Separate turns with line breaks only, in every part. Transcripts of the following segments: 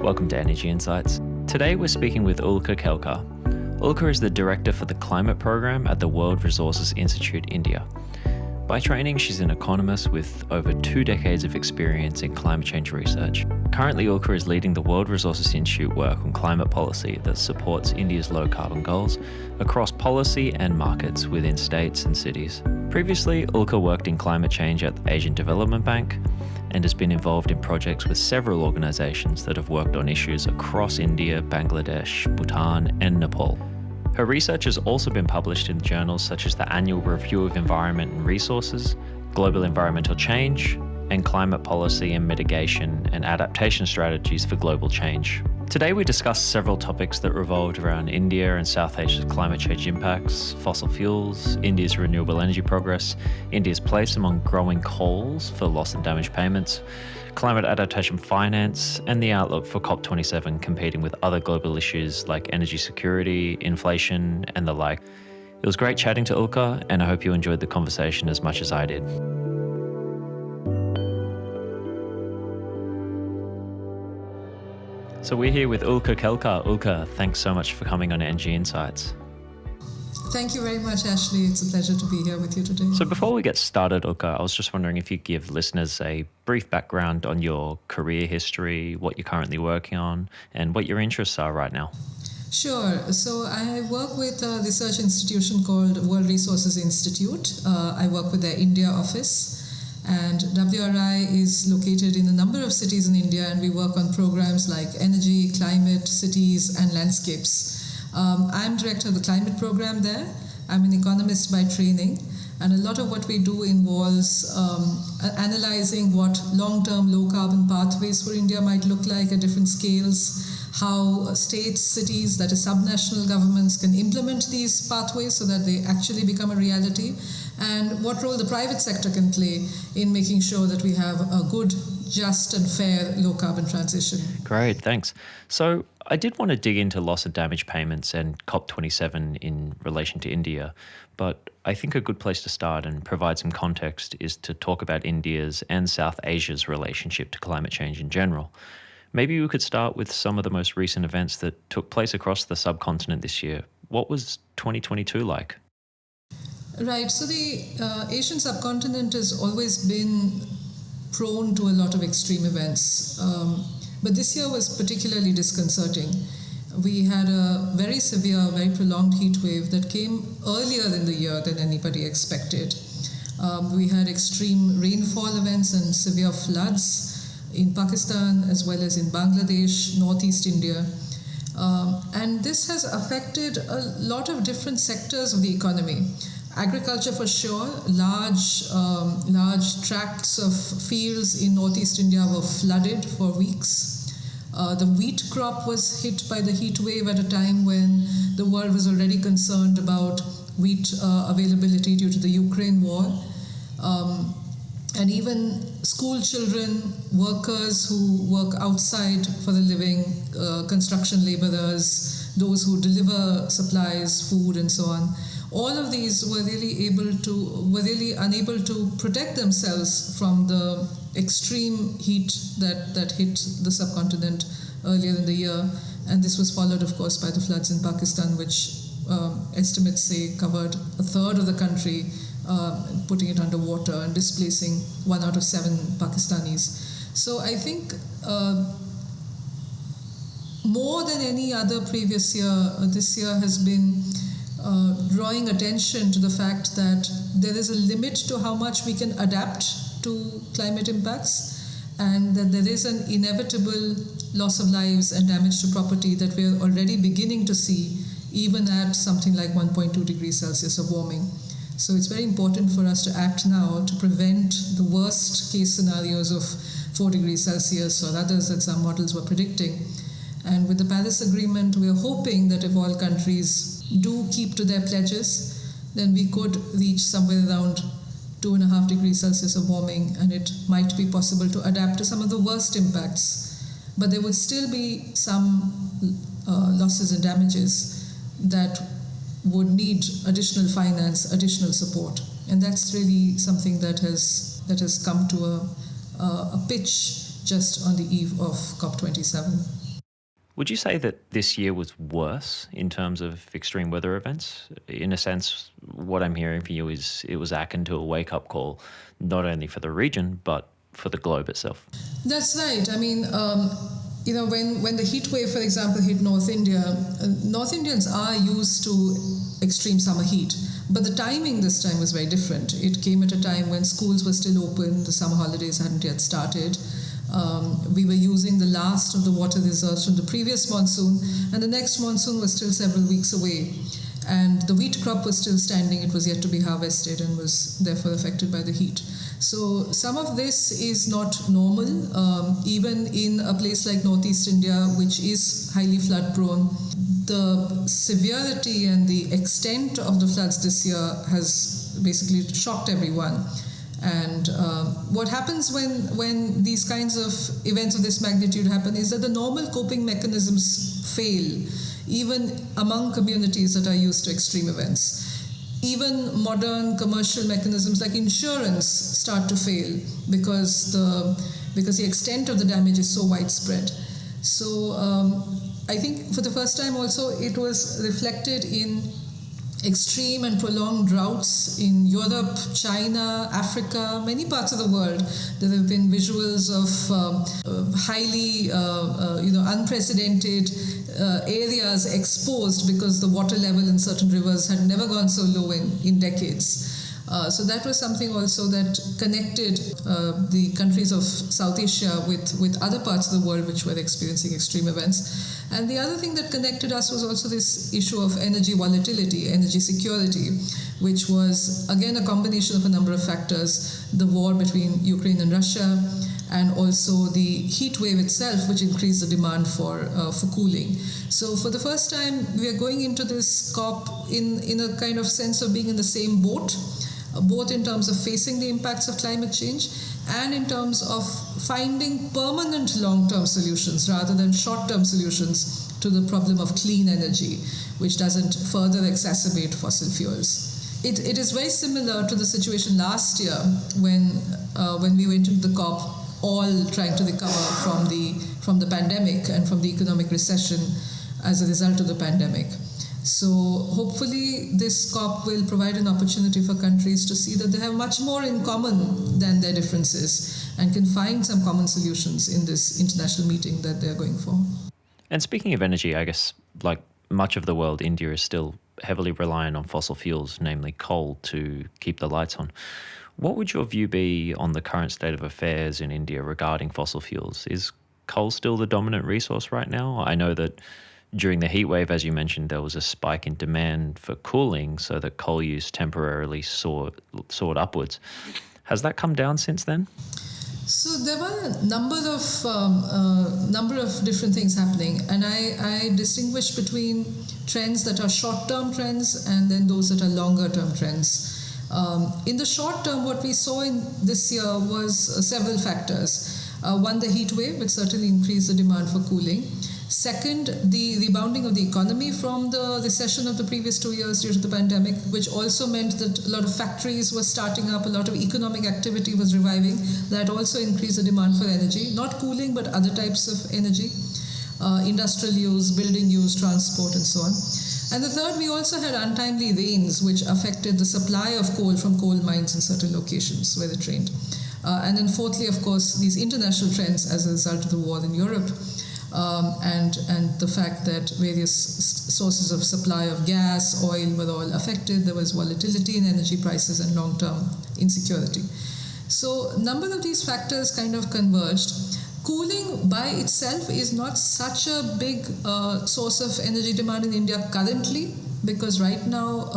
Welcome to Energy Insights. Today we're speaking with Ulka Kelkar. Ulka is the Director for the Climate Program at the World Resources Institute, India. By training, she's an economist with over 2 decades of experience in climate change research. Currently, Ulka is leading the World Resources Institute work on climate policy that supports India's low-carbon goals across policy and markets within states and cities. Previously, Ulka worked in climate change at the Asian Development Bank and has been involved in projects with several organisations that have worked on issues across India, Bangladesh, Bhutan and Nepal. Her research has also been published in journals such as the Annual Review of Environment and Resources, Global Environmental Change, and Climate Policy and Mitigation and Adaptation Strategies for Global Change. Today we discuss several topics that revolved around India and South Asia's climate change impacts, fossil fuels, India's renewable energy progress, India's place among growing coals for loss and damage payments, climate adaptation finance, and the outlook for COP27 competing with other global issues like energy security, inflation, and the like. It was great chatting to Ulka, and I hope you enjoyed the conversation as much as I did. So we're here with Ulka Kelkar. Ulka, thanks so much for coming on Energy Insights.
Thank you very much, Ashley. It's a pleasure to be here with you today.
So before we get started, Ulka, I was just wondering if you could give listeners a brief background on your career history, what you're currently working on, and what your interests are right now.
Sure. So I work with a research institution called World Resources Institute. I work with their India office. And WRI is located in a number of cities in India, and we work on programs like energy, climate, cities, and landscapes. I'm director of the climate program there. I'm an economist by training, and a lot of what we do involves analyzing what long-term low-carbon pathways for India might look like at different scales, how states, cities, that is subnational governments, can implement these pathways so that they actually become a reality, and what role the private sector can play in making sure that we have a good, just and fair low-carbon transition.
Great, thanks. So I did want to dig into loss and damage payments and COP27 in relation to India, but I think a good place to start and provide some context is to talk about India's and South Asia's relationship to climate change in general. Maybe we could start with some of the most recent events that took place across the subcontinent this year. What was 2022 like?
Right. So the Asian subcontinent has always been prone to a lot of extreme events. But this year was particularly disconcerting. We had a very severe, very prolonged heat wave that came earlier in the year than anybody expected. We had extreme rainfall events and severe floods in Pakistan as well as in Bangladesh, northeast India. And this has affected a lot of different sectors of the economy. Agriculture for sure, large tracts of fields in northeast India were flooded for weeks. The wheat crop was hit by the heat wave at a time when the world was already concerned about wheat availability due to the Ukraine war. And even school children, workers who work outside for the living, construction laborers, those who deliver supplies, food and so on. All of these were really unable to protect themselves from the extreme heat that hit the subcontinent earlier in the year. And this was followed, of course, by the floods in Pakistan, which estimates say covered a third of the country, putting it underwater and displacing 1 out of 7 Pakistanis. So I think more than any other previous year, this year has been drawing attention to the fact that there is a limit to how much we can adapt to climate impacts, and that there is an inevitable loss of lives and damage to property that we are already beginning to see, even at something like 1.2 degrees Celsius of warming. So it's very important for us to act now to prevent the worst case scenarios of 4 degrees Celsius or others that some models were predicting. And with the Paris Agreement, we are hoping that if all countries do keep to their pledges, then we could reach somewhere around 2.5 degrees Celsius of warming, and it might be possible to adapt to some of the worst impacts. But there would still be some losses and damages that would need additional finance, additional support. And that's really something that has come to a pitch just on the eve of COP27.
Would you say that this year was worse in terms of extreme weather events? In a sense, what I'm hearing from you is it was akin to a wake-up call, not only for the region, but for the globe itself.
That's right. I mean, when the heat wave, for example, hit North India, North Indians are used to extreme summer heat. But the timing this time was very different. It came at a time when schools were still open, the summer holidays hadn't yet started. We were using the last of the water reserves from the previous monsoon, and the next monsoon was still several weeks away. And the wheat crop was still standing, it was yet to be harvested and was therefore affected by the heat. So some of this is not normal, even in a place like Northeast India, which is highly flood prone. The severity and the extent of the floods this year has basically shocked everyone. And what happens when these kinds of events of this magnitude happen is that the normal coping mechanisms fail, even among communities that are used to extreme events. Even modern commercial mechanisms like insurance start to fail because the extent of the damage is so widespread. So I think for the first time also it was reflected in extreme and prolonged droughts in Europe, China, Africa, many parts of the world. There have been visuals of highly, unprecedented areas exposed because the water level in certain rivers had never gone so low in decades. So that was something also that connected the countries of South Asia with other parts of the world which were experiencing extreme events. And the other thing that connected us was also this issue of energy volatility, energy security, which was again a combination of a number of factors: the war between Ukraine and Russia, and also the heat wave itself, which increased the demand for cooling. So for the first time, we are going into this COP in a kind of sense of being in the same boat, both in terms of facing the impacts of climate change and in terms of finding permanent long-term solutions rather than short-term solutions to the problem of clean energy, which doesn't further exacerbate fossil fuels. It is very similar to the situation last year when we went into the COP, all trying to recover from the pandemic and from the economic recession as a result of the pandemic. So hopefully this COP will provide an opportunity for countries to see that they have much more in common than their differences and can find some common solutions in this international meeting that they're going for.
And speaking of energy, I guess like much of the world, India is still heavily reliant on fossil fuels, namely coal, to keep the lights on. What would your view be on the current state of affairs in India regarding fossil fuels? Is coal still the dominant resource right now? I know that during the heat wave, as you mentioned, there was a spike in demand for cooling, so that coal use temporarily soared upwards. Has that come down since then?
So there were a number of different things happening, and I distinguish between trends that are short-term trends and then those that are longer-term trends. In the short term, what we saw in this year was several factors. One, the heat wave, which certainly increased the demand for cooling. Second, the rebounding of the economy from the recession of the previous 2 years due to the pandemic, which also meant that a lot of factories were starting up, a lot of economic activity was reviving. That also increased the demand for energy, not cooling, but other types of energy, industrial use, building use, transport, and so on. And the third, we also had untimely rains, which affected the supply of coal from coal mines in certain locations where it rained. And then fourthly, of course, these international trends as a result of the war in Europe. And the fact that various sources of supply of gas, oil were all affected. There was volatility in energy prices and long-term insecurity. So a number of these factors kind of converged. Cooling by itself is not such a big source of energy demand in India currently, because right now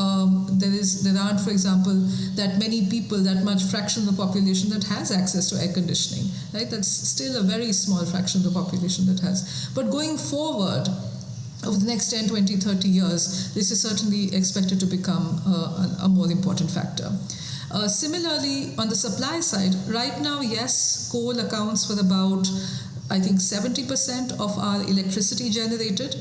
there aren't, for example, that many people, that much fraction of the population that has access to air conditioning. Right? That's still a very small fraction of the population that has. But going forward, over the next 10, 20, 30 years, this is certainly expected to become a more important factor. Similarly, on the supply side, right now, yes, coal accounts for about, I think, 70% of our electricity generated.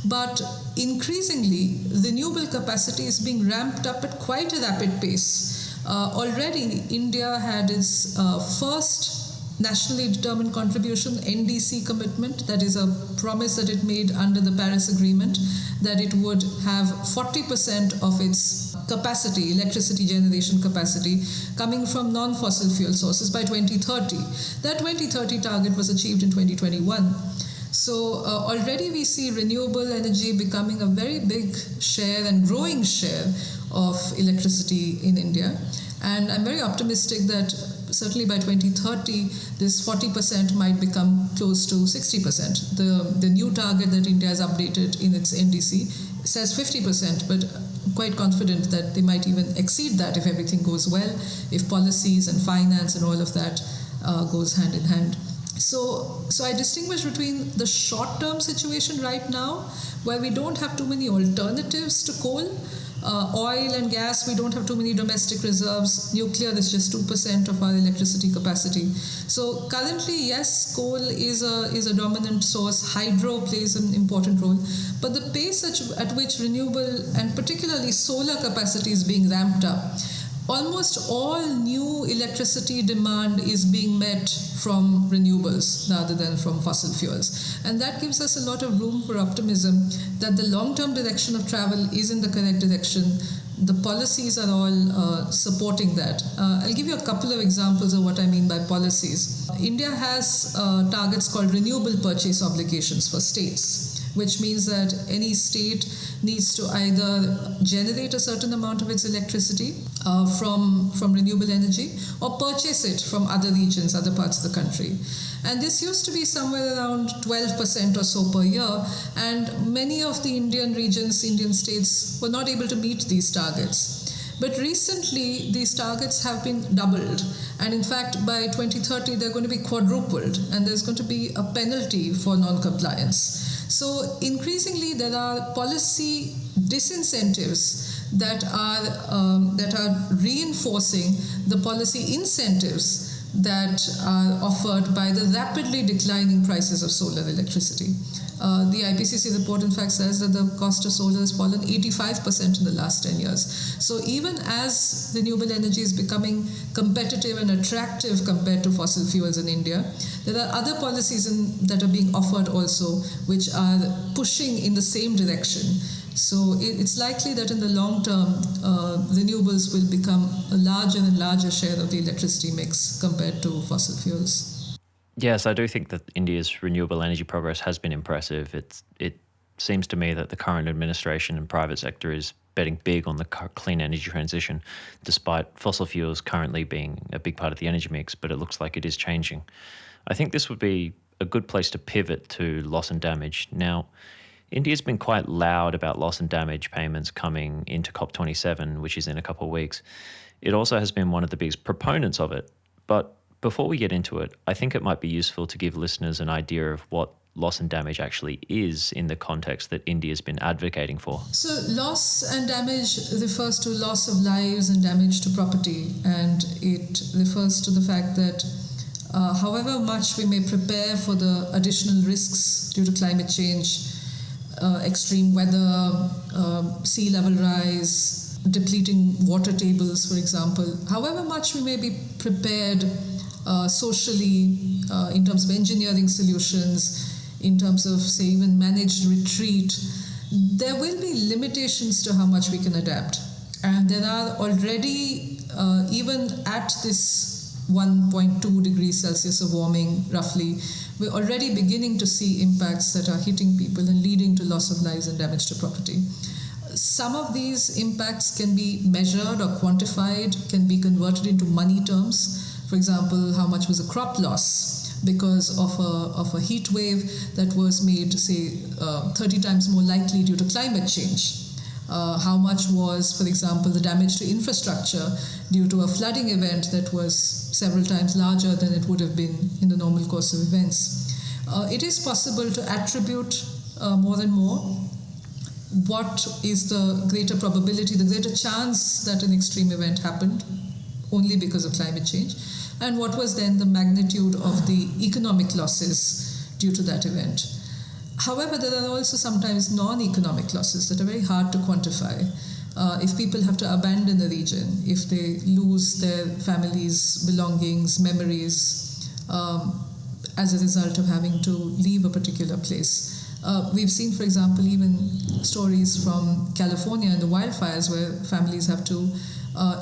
But increasingly, renewable capacity is being ramped up at quite a rapid pace. Already, India had its first nationally determined contribution, NDC commitment, that is a promise that it made under the Paris Agreement, that it would have 40% of its capacity, electricity generation capacity, coming from non-fossil fuel sources by 2030. That 2030 target was achieved in 2021. So already we see renewable energy becoming a very big share and growing share of electricity in India. And I'm very optimistic that certainly by 2030, this 40% might become close to 60%. The new target that India has updated in its NDC says 50%, but I'm quite confident that they might even exceed that if everything goes well, if policies and finance and all of that goes hand in hand. So I distinguish between the short-term situation right now, where we don't have too many alternatives to coal. Oil and gas, we don't have too many domestic reserves. Nuclear is just 2% of our electricity capacity. So currently, yes, coal is a dominant source. Hydro plays an important role. But the pace at which renewable and particularly solar capacity is being ramped up, almost all new electricity demand is being met from renewables rather than from fossil fuels. And that gives us a lot of room for optimism that the long-term direction of travel is in the correct direction. The policies are all supporting that. I'll give you a couple of examples of what I mean by policies. India has targets called renewable purchase obligations for states, which means that any state needs to either generate a certain amount of its electricity from renewable energy or purchase it from other regions, other parts of the country. And this used to be somewhere around 12% or so per year, and many of the Indian regions, Indian states were not able to meet these targets. But recently, these targets have been doubled. And in fact, by 2030, they're going to be quadrupled, and there's going to be a penalty for non-compliance. So increasingly, there are policy disincentives that are reinforcing the policy incentives that are offered by the rapidly declining prices of solar electricity. The IPCC report, in fact, says that the cost of solar has fallen 85% in the last 10 years. So even as renewable energy is becoming competitive and attractive compared to fossil fuels in India, there are other policies that are being offered also, which are pushing in the same direction. So it's likely that in the long term, renewables will become a larger and larger share of the electricity mix compared to fossil fuels.
Yes, I do think that India's renewable energy progress has been impressive. It seems to me that the current administration and private sector is betting big on the clean energy transition, despite fossil fuels currently being a big part of the energy mix, but it looks like it is changing. I think this would be a good place to pivot to loss and damage. Now, India's been quite loud about loss and damage payments coming into COP27, which is in a couple of weeks. It also has been one of the biggest proponents of it. But before we get into it, I think it might be useful to give listeners an idea of what loss and damage actually is in the context that India's been advocating for.
So loss and damage refers to loss of lives and damage to property, and it refers to the fact that however much we may prepare for the additional risks due to climate change, extreme weather, sea level rise, depleting water tables, for example, however much we may be prepared socially, in terms of engineering solutions, in terms of, say, even managed retreat, there will be limitations to how much we can adapt. And there are already, even at this 1.2 degrees Celsius of warming, roughly, we're already beginning to see impacts that are hitting people and leading to loss of lives and damage to property. Some of these impacts can be measured or quantified, can be converted into money terms. For example, how much was a crop loss because of a heat wave that was made, say, 30 times more likely due to climate change? How much was, for example, the damage to infrastructure due to a flooding event that was several times larger than it would have been in the normal course of events? It is possible to attribute more and more. What is the greater probability, the greater chance that an extreme event happened only because of climate change? And what was then the magnitude of the economic losses due to that event? However, there are also sometimes non-economic losses that are very hard to quantify. If people have to abandon a region, if they lose their families' belongings, memories, as a result of having to leave a particular place. We've seen, for example, even stories from California and the wildfires where families have to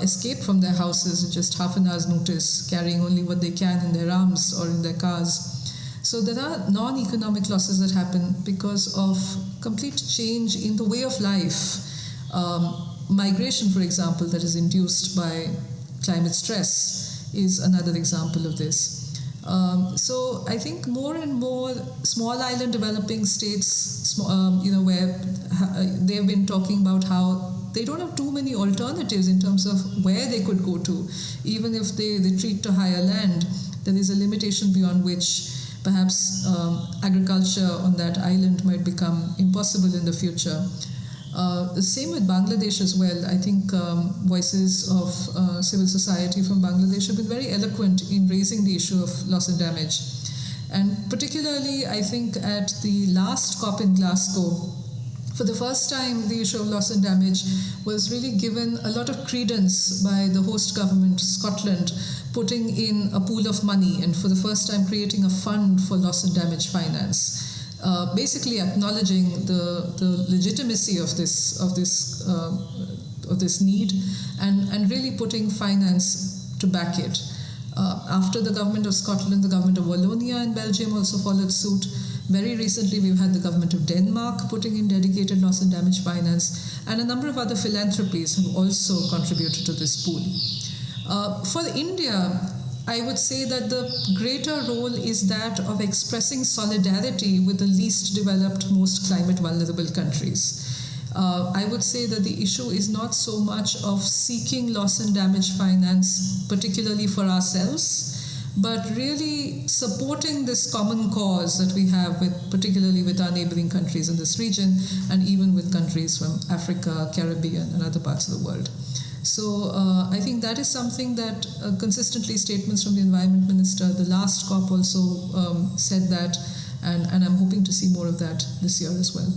escape from their houses with just half an hour's notice, carrying only what they can in their arms or in their cars. So there are non-economic losses that happen because of complete change in the way of life. Migration, for example, that is induced by climate stress is another example of this. So I think more and more small island developing states, where they've been talking about how they don't have too many alternatives in terms of where they could go to. Even if they retreat to higher land, there is a limitation beyond which perhaps agriculture on that island might become impossible in the future. The same with Bangladesh as well. I think voices of civil society from Bangladesh have been very eloquent in raising the issue of loss and damage. And particularly, I think at the last COP in Glasgow, for the first time, the issue of loss and damage was really given a lot of credence by the host government, Scotland, putting in a pool of money and for the first time creating a fund for loss and damage finance. Basically acknowledging the legitimacy of this need and really putting finance to back it. After the government of Scotland, the government of Wallonia and Belgium also followed suit. Very recently, we've had the government of Denmark putting in dedicated loss and damage finance, and a number of other philanthropies have also contributed to this pool. For India, I would say that the greater role is that of expressing solidarity with the least developed, most climate vulnerable countries. I would say that the issue is not so much of seeking loss and damage finance, particularly for ourselves, but really supporting this common cause that we have, particularly with our neighboring countries in this region, and even with countries from Africa, Caribbean, and other parts of the world. So I think that is something that consistently statements from the Environment Minister, the last COP also said that, and I'm hoping to see more of that this year as well.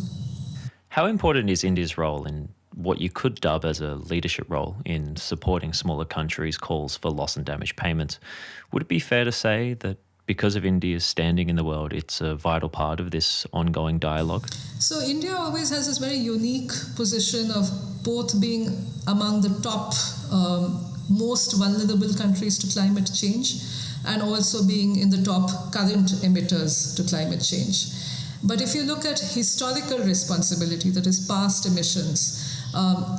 How important is India's role in what you could dub as a leadership role in supporting smaller countries' calls for loss and damage payments? Would it be fair to say that because of India's standing in the world, it's a vital part of this ongoing dialogue?
So India always has this very unique position of both being among the top most vulnerable countries to climate change and also being in the top current emitters to climate change. But if you look at historical responsibility, that is past emissions,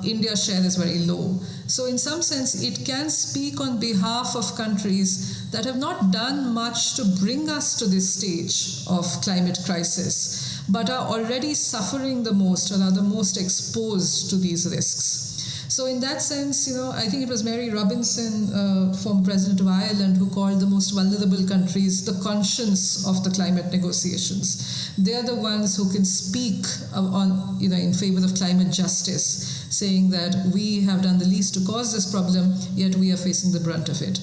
India's share is very low. So in some sense, it can speak on behalf of countries that have not done much to bring us to this stage of climate crisis, but are already suffering the most or are the most exposed to these risks. So in that sense, I think it was Mary Robinson, former President of Ireland, who called the most vulnerable countries the conscience of the climate negotiations. They're the ones who can speak on, in favor of climate justice, saying that we have done the least to cause this problem, yet we are facing the brunt of it.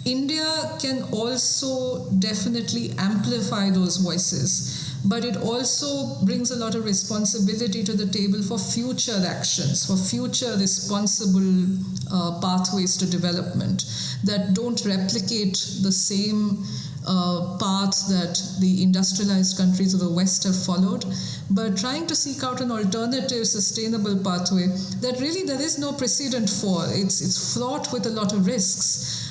India can also definitely amplify those voices, but it also brings a lot of responsibility to the table for future actions, for future responsible pathways to development that don't replicate the same path that the industrialized countries of the West have followed, but trying to seek out an alternative, sustainable pathway that really there is no precedent for. It's fraught with a lot of risks.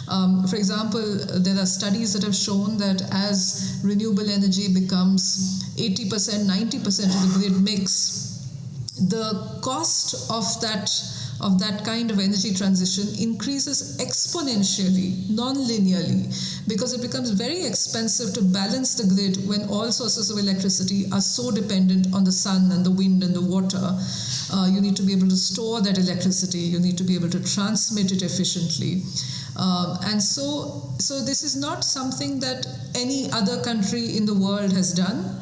For example, there are studies that have shown that as renewable energy becomes 80%, 90% of the grid mix, the cost of that kind of energy transition increases exponentially, non-linearly, because it becomes very expensive to balance the grid when all sources of electricity are so dependent on the sun and the wind and the water. You need to be able to store that electricity. You need to be able to transmit it efficiently. And so this is not something that any other country in the world has done.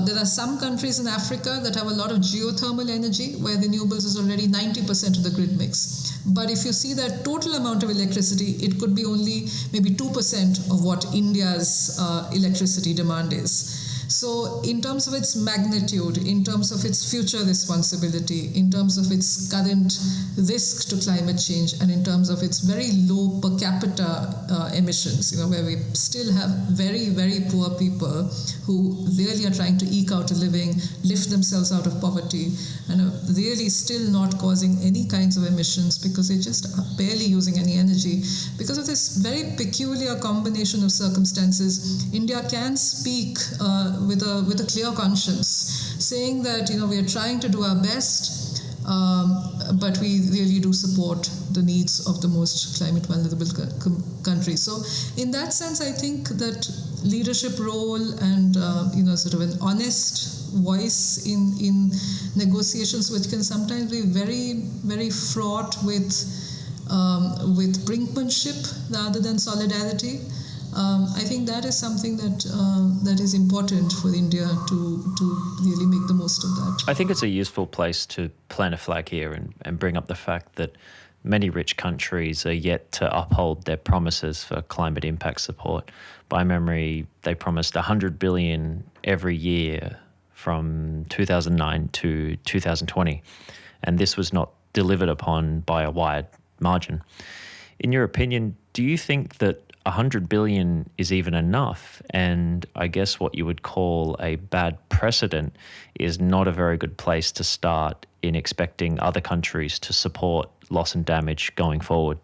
There are some countries in Africa that have a lot of geothermal energy where renewables is already 90% of the grid mix. But if you see that total amount of electricity, it could be only maybe 2% of what India's electricity demand is. So in terms of its magnitude, in terms of its future responsibility, in terms of its current risk to climate change, and in terms of its very low per capita emissions, where we still have very, very poor people who really are trying to eke out a living, lift themselves out of poverty, and are really still not causing any kinds of emissions because they're just barely using any energy. Because of this very peculiar combination of circumstances, India can speak with a clear conscience, saying that we are trying to do our best, but we really do support the needs of the most climate vulnerable countries. So in that sense, I think that leadership role and sort of an honest voice in negotiations, which can sometimes be very, very fraught with brinkmanship rather than solidarity. I think that is something that is important for India to really make the most of that.
I think it's a useful place to plant a flag here and bring up the fact that many rich countries are yet to uphold their promises for climate impact support. By memory, they promised $100 billion every year from 2009 to 2020, and this was not delivered upon by a wide margin. In your opinion, do you think that $100 billion is even enough? And I guess what you would call a bad precedent is not a very good place to start in expecting other countries to support loss and damage going forward.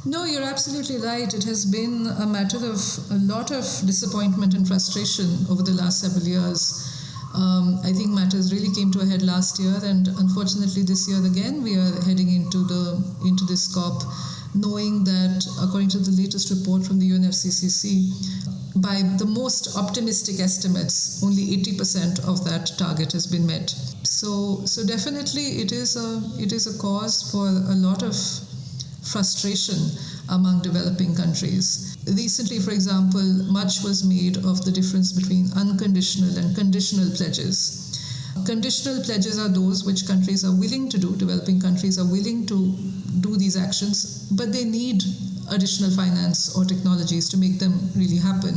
No, you're absolutely right. It has been a matter of a lot of disappointment and frustration over the last several years. I think matters really came to a head last year, and unfortunately this year again we are heading into this COP, knowing that according to the latest report from the UNFCCC, by the most optimistic estimates, only 80% of that target has been met. So definitely it is a cause for a lot of frustration among developing countries. Recently, for example, much was made of the difference between unconditional and conditional pledges. Conditional pledges are those which countries are willing to do, developing countries are willing to do these actions, but they need additional finance or technologies to make them really happen.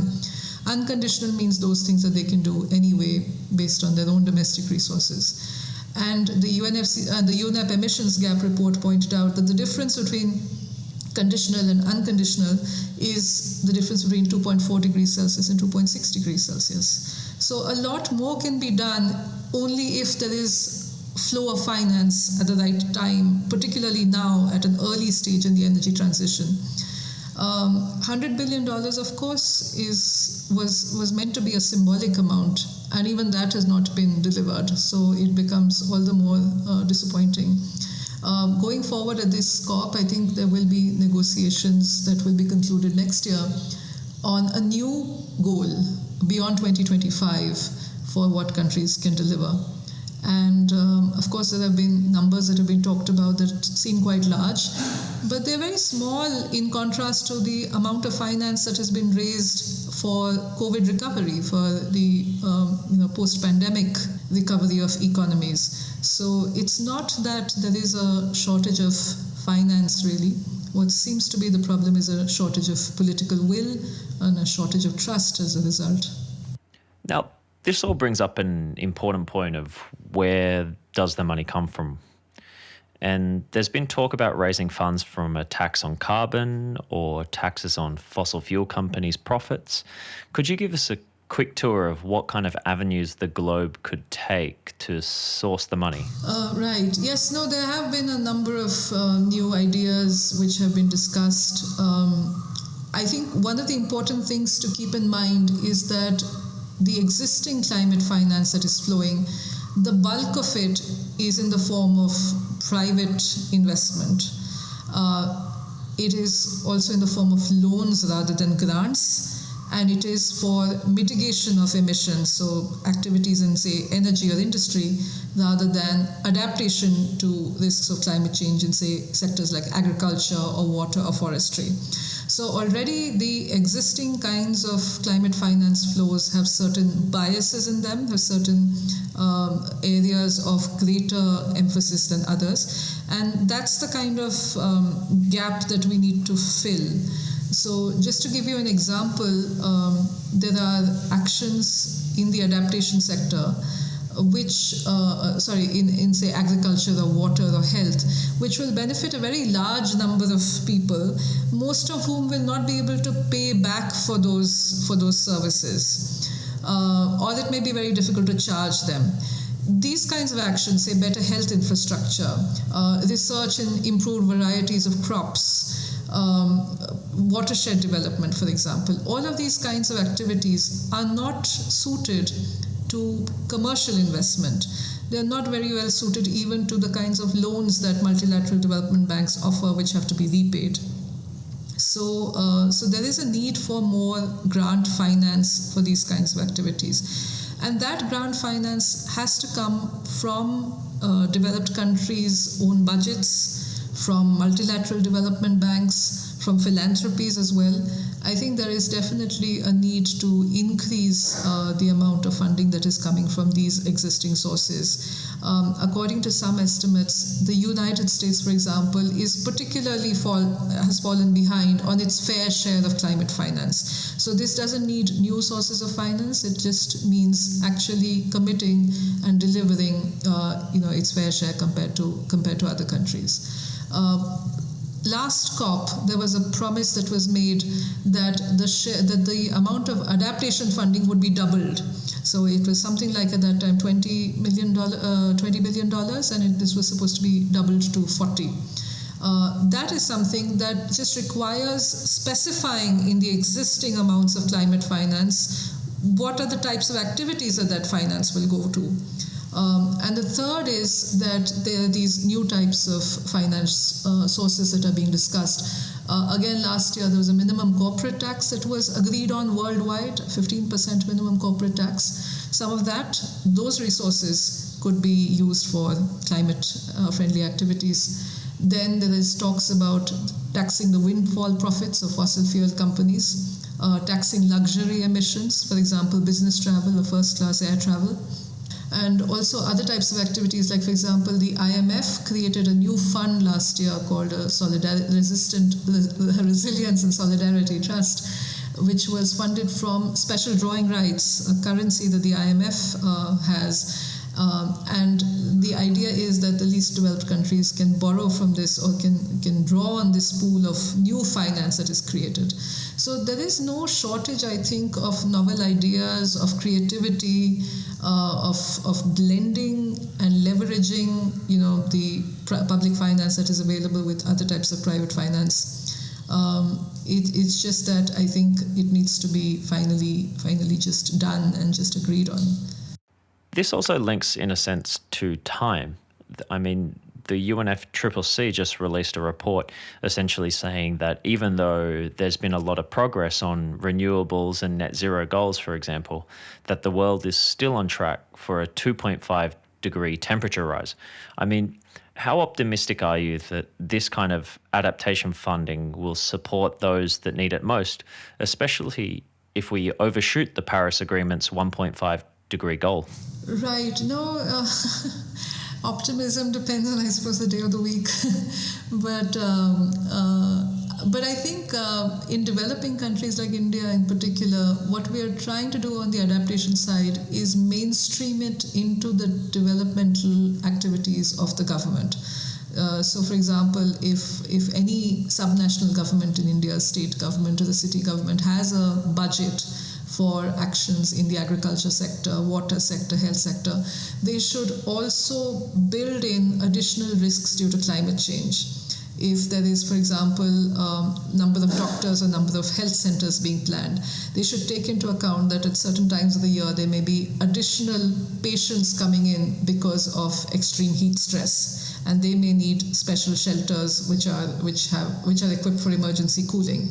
Unconditional means those things that they can do anyway based on their own domestic resources. And the UNEP emissions gap report pointed out that the difference between conditional and unconditional is the difference between 2.4 degrees Celsius and 2.6 degrees Celsius. So a lot more can be done only if there is flow of finance at the right time, particularly now at an early stage in the energy transition. $100 billion, of course, was meant to be a symbolic amount, and even that has not been delivered. So it becomes all the more disappointing. Going forward at this COP, I think there will be negotiations that will be concluded next year on a new goal beyond 2025 for what countries can deliver. And of course, there have been numbers that have been talked about that seem quite large, but they're very small in contrast to the amount of finance that has been raised for COVID recovery, for the post-pandemic recovery of economies. So it's not that there is a shortage of finance, really. What seems to be the problem is a shortage of political will and a shortage of trust as a result.
Now, this all brings up an important point of where does the money come from? And there's been talk about raising funds from a tax on carbon or taxes on fossil fuel companies' profits. Could you give us a quick tour of what kind of avenues the globe could take to source the money?
Right. Yes, no, there have been a number of new ideas which have been discussed. I think one of the important things to keep in mind is that the existing climate finance that is flowing, the bulk of it is in the form of private investment. It is also in the form of loans rather than grants, and it is for mitigation of emissions, so activities in, say, energy or industry, rather than adaptation to risks of climate change in, say, sectors like agriculture or water or forestry. So already the existing kinds of climate finance flows have certain biases in them, have certain areas of greater emphasis than others. And that's the kind of gap that we need to fill. So just to give you an example, there are actions in the adaptation sector which, in say agriculture or water or health, which will benefit a very large number of people, most of whom will not be able to pay back for those services, or it may be very difficult to charge them. These kinds of actions, say better health infrastructure, research in improved varieties of crops, watershed development, for example, all of these kinds of activities are not suited to commercial investment. They are not very well suited even to the kinds of loans that multilateral development banks offer, which have to be repaid. So there is a need for more grant finance for these kinds of activities. And that grant finance has to come from developed countries' own budgets, from multilateral development banks, from philanthropies as well. I think there is definitely a need to increase the amount of funding that is coming from these existing sources. According to some estimates, the United States, for example, is particularly has fallen behind on its fair share of climate finance. So this doesn't need new sources of finance. It just means actually committing and delivering, its fair share compared to other countries. Last COP, there was a promise that was made that the amount of adaptation funding would be doubled. So it was something like at that time $20 billion, and this was supposed to be doubled to 40. That is something that just requires specifying in the existing amounts of climate finance what are the types of activities that finance will go to. And the third is that there are these new types of finance sources that are being discussed. Again, last year there was a minimum corporate tax that was agreed on worldwide, 15% minimum corporate tax. Some of those resources could be used for climate-friendly activities. Then there is talks about taxing the windfall profits of fossil fuel companies, taxing luxury emissions, for example, business travel or first-class air travel. And also other types of activities, like, for example, the IMF created a new fund last year called Resilience and Solidarity Trust, which was funded from special drawing rights, a currency that the IMF has. And the idea is that the least developed countries can borrow from this or can draw on this pool of new finance that is created. So there is no shortage, I think, of novel ideas, of creativity, of blending and leveraging, the public finance that is available with other types of private finance. It's just that I think it needs to be finally just done and just agreed on.
This also links, in a sense, to time. I mean, the UNFCCC just released a report essentially saying that even though there's been a lot of progress on renewables and net zero goals, for example, that the world is still on track for a 2.5 degree temperature rise. I mean, how optimistic are you that this kind of adaptation funding will support those that need it most, especially if we overshoot the Paris Agreement's 1.5 degree goal?
Right. No, optimism depends on, I suppose, the day of the week. But I think in developing countries like India in particular, what we are trying to do on the adaptation side is mainstream it into the developmental activities of the government. So, for example, if any subnational government in India, state government or the city government, has a budget for actions in the agriculture sector, water sector, health sector, they should also build in additional risks due to climate change. If there is, for example, number of doctors or number of health centers being planned, they should take into account that at certain times of the year there may be additional patients coming in because of extreme heat stress, and they may need special shelters which are equipped for emergency cooling.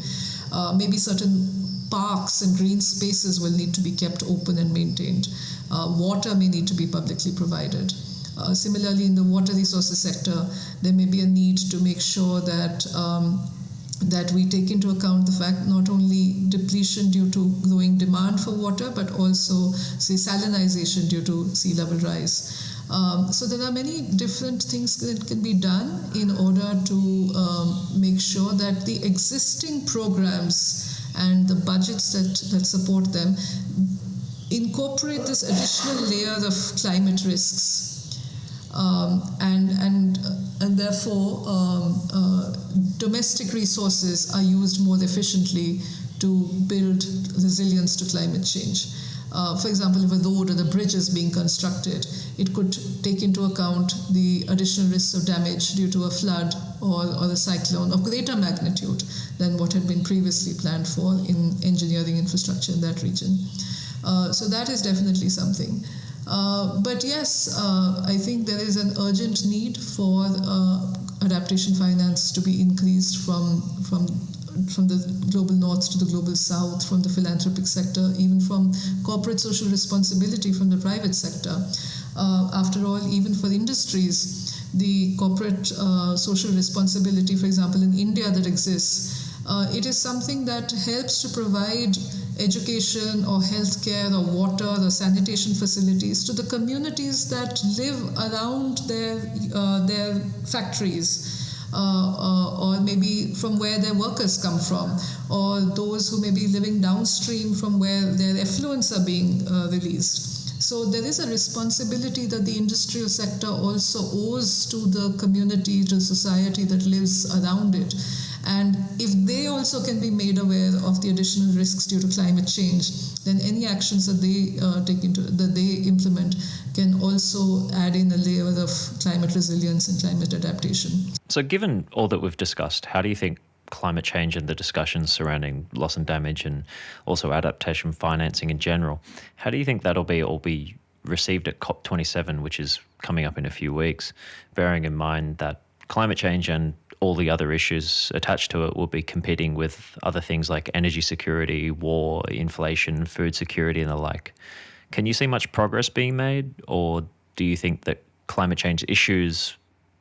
Maybe certain parks and green spaces will need to be kept open and maintained. Water may need to be publicly provided. Similarly, in the water resources sector, there may be a need to make sure that we take into account the fact not only depletion due to growing demand for water, but also, say, salinization due to sea level rise. So there are many different things that can be done in order to make sure that the existing programs and the budgets that support them incorporate this additional layer of climate risks, and therefore domestic resources are used more efficiently to build resilience to climate change. For example, if a road or a bridge is being constructed, it could take into account the additional risks of damage due to a flood or a cyclone of greater magnitude than what had been previously planned for in engineering infrastructure in that region. So that is definitely something. But yes, I think there is an urgent need for adaptation finance to be increased from the global north to the global south, from the philanthropic sector, even from corporate social responsibility from the private sector. After all, even for industries, the corporate social responsibility, for example, in India that exists, it is something that helps to provide education or healthcare or water or sanitation facilities to the communities that live around their factories. Or maybe from where their workers come from, or those who may be living downstream from where their effluents are being released. So there is a responsibility that the industrial sector also owes to the community, to society that lives around it. And if they also can be made aware of the additional risks due to climate change, then any actions that they implement can also add in a layer of climate resilience and climate adaptation.
So given all that we've discussed, how do you think climate change and the discussions surrounding loss and damage and also adaptation financing in general, how do you think that'll be received at COP27, which is coming up in a few weeks, bearing in mind that climate change and all the other issues attached to it will be competing with other things like energy security, war, inflation, food security and the like. Can you see much progress being made, or do you think that climate change issues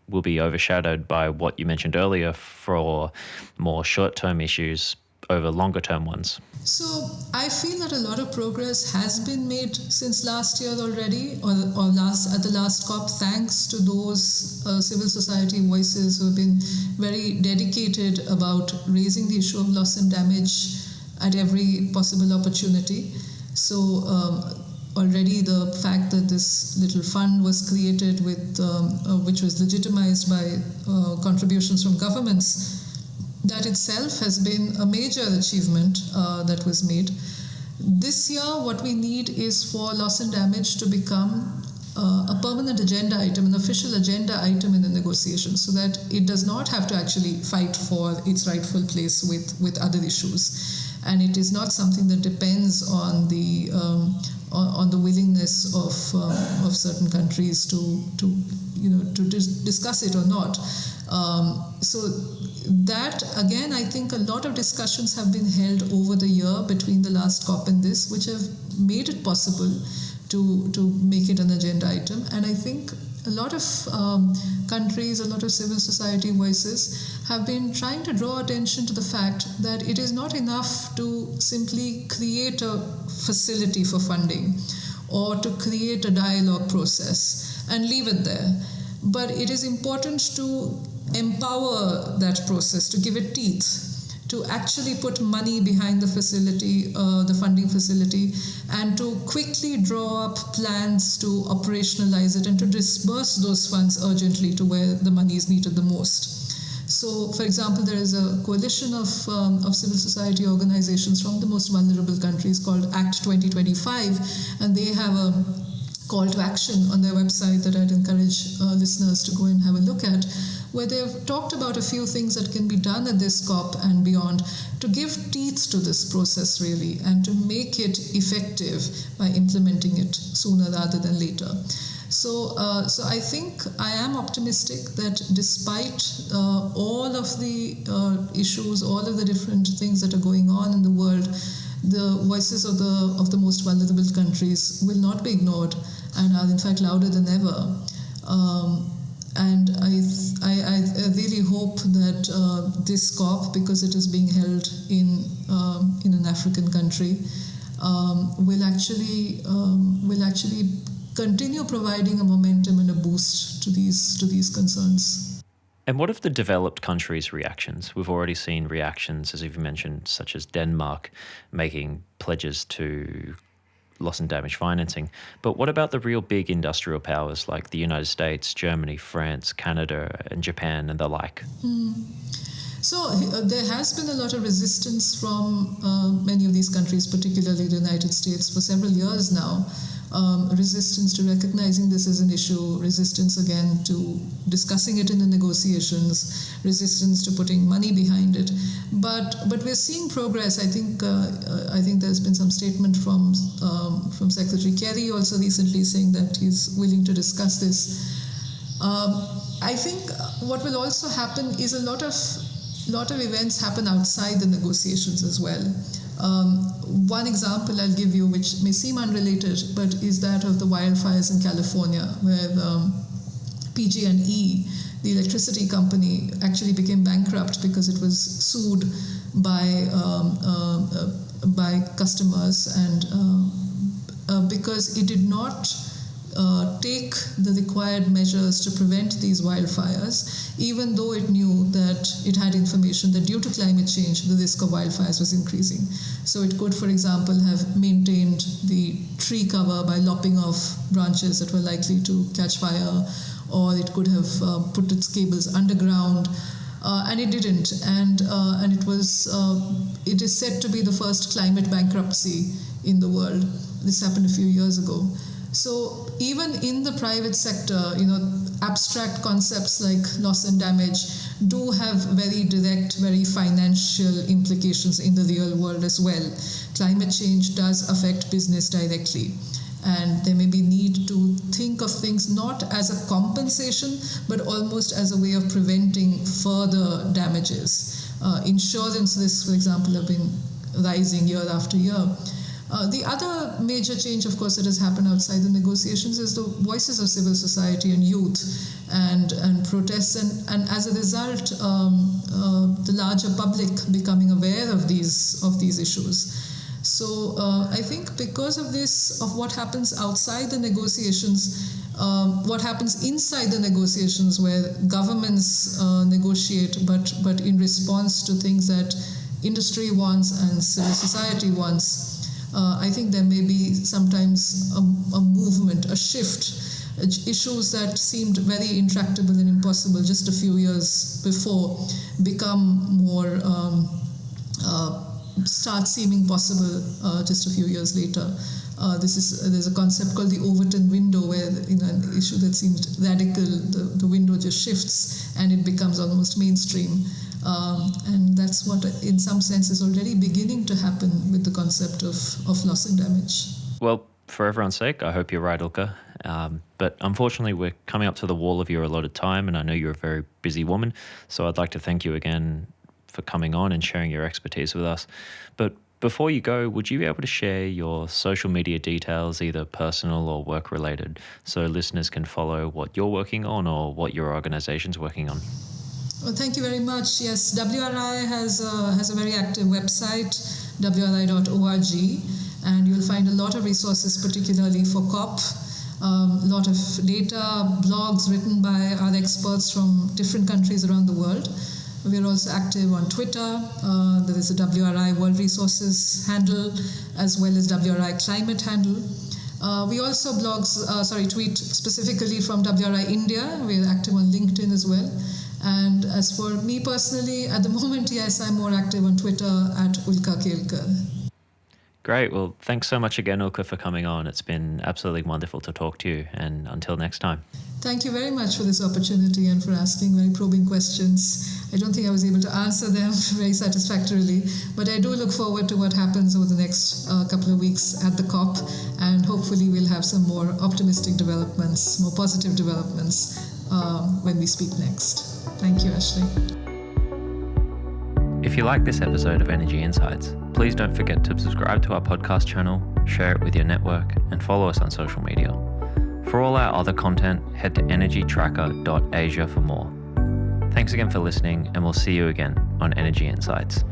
will be overshadowed by what you mentioned earlier for more short-term issues over longer-term ones?
So I feel that a lot of progress has been made since last year already, or at the last COP, thanks to those civil society voices who have been very dedicated about raising the issue of loss and damage at every possible opportunity. So already the fact that this little fund was created with, which was legitimized by contributions from governments, that itself has been a major achievement that was made. This year, what we need is for loss and damage to become a permanent agenda item, an official agenda item in the negotiations, so that it does not have to actually fight for its rightful place with other issues. And it is not something that depends on the willingness of certain countries to discuss it or not. So that, again, I think a lot of discussions have been held over the year between the last COP and this, which have made it possible to make it an agenda item. And I think a lot of countries, a lot of civil society voices have been trying to draw attention to the fact that it is not enough to simply create a facility for funding or to create a dialogue process and leave it there. But it is important to empower that process, to give it teeth, to actually put money behind the facility, the funding facility, and to quickly draw up plans to operationalize it and to disburse those funds urgently to where the money is needed the most. So, for example, there is a coalition of civil society organizations from the most vulnerable countries called Act 2025, and they have a call to action on their website that I'd encourage listeners to go and have a look at, where they've talked about a few things that can be done at this COP and beyond to give teeth to this process, really, and to make it effective by implementing it sooner rather than later. So I think I am optimistic that despite all of the issues, all of the different things that are going on in the world, the voices of the most vulnerable countries will not be ignored and are in fact louder than ever. And I really hope that this COP, because it is being held in an African country, will actually continue providing a momentum and a boost to these concerns.
And what of the developed countries' reactions? We've already seen reactions, as you've mentioned, such as Denmark making pledges to loss and damage financing. But what about the real big industrial powers like the United States, Germany, France, Canada, and Japan, and the like?
So there has been a lot of resistance from many of these countries, particularly the United States, for several years now. Resistance to recognizing this as an issue, resistance again to discussing it in the negotiations, resistance to putting money behind it. But we're seeing progress. I think there's been some statement from Secretary Kerry also recently saying that he's willing to discuss this. I think what will also happen is a lot of events happen outside the negotiations as well. One example I'll give you, which may seem unrelated, but is that of the wildfires in California, where PG&E, the electricity company, actually became bankrupt because it was sued by customers, and because it did not take the required measures to prevent these wildfires, even though it knew that it had information that due to climate change, the risk of wildfires was increasing. So it could, for example, have maintained the tree cover by lopping off branches that were likely to catch fire, or it could have put its cables underground, and it didn't. And it is said to be the first climate bankruptcy in the world. This happened a few years ago. So even in the private sector, abstract concepts like loss and damage do have very direct, very financial implications in the real world as well. Climate change does affect business directly, and there may be need to think of things not as a compensation, but almost as a way of preventing further damages. Insurance risks, for example, have been rising year after year. The other major change, of course, that has happened outside the negotiations is the voices of civil society and youth and protests, and as a result, the larger public becoming aware of these issues. So I think because of this, of what happens outside the negotiations, what happens inside the negotiations, where governments negotiate, but in response to things that industry wants and civil society wants. I think there may be sometimes a movement, a shift. Issues that seemed very intractable and impossible just a few years before become more, start seeming possible just a few years later. There's a concept called the Overton window, where an issue that seemed radical, the window just shifts and it becomes almost mainstream. And that's what, in some sense, is already beginning to happen with the concept of loss and damage.
Well, for everyone's sake, I hope you're right, Ulka. But unfortunately, we're coming up to the wall of your allotted time, and I know you're a very busy woman, so I'd like to thank you again for coming on and sharing your expertise with us. But before you go, would you be able to share your social media details, either personal or work-related, so listeners can follow what you're working on or what your organization's working on?
Well, thank you very much. Yes, WRI has a very active website, wri.org, and you'll find a lot of resources, particularly for COP, a lot of data, blogs written by our experts from different countries around the world. We're also active on Twitter. There is a WRI World Resources handle, as well as WRI Climate handle. We also tweet specifically from WRI India. We're active on LinkedIn as well. And as for me personally, at the moment, yes, I'm more active on Twitter at Ulka Kelkar.
Great. Well, thanks so much again, Ulka, for coming on. It's been absolutely wonderful to talk to you. And until next time.
Thank you very much for this opportunity and for asking very probing questions. I don't think I was able to answer them very satisfactorily, but I do look forward to what happens over the next couple of weeks at the COP, and hopefully we'll have some more optimistic developments, more positive developments when we speak next. Thank you, Ashley.
If you like this episode of Energy Insights, please don't forget to subscribe to our podcast channel, share it with your network, and follow us on social media. For all our other content, head to energytracker.asia for more. Thanks again for listening, and we'll see you again on Energy Insights.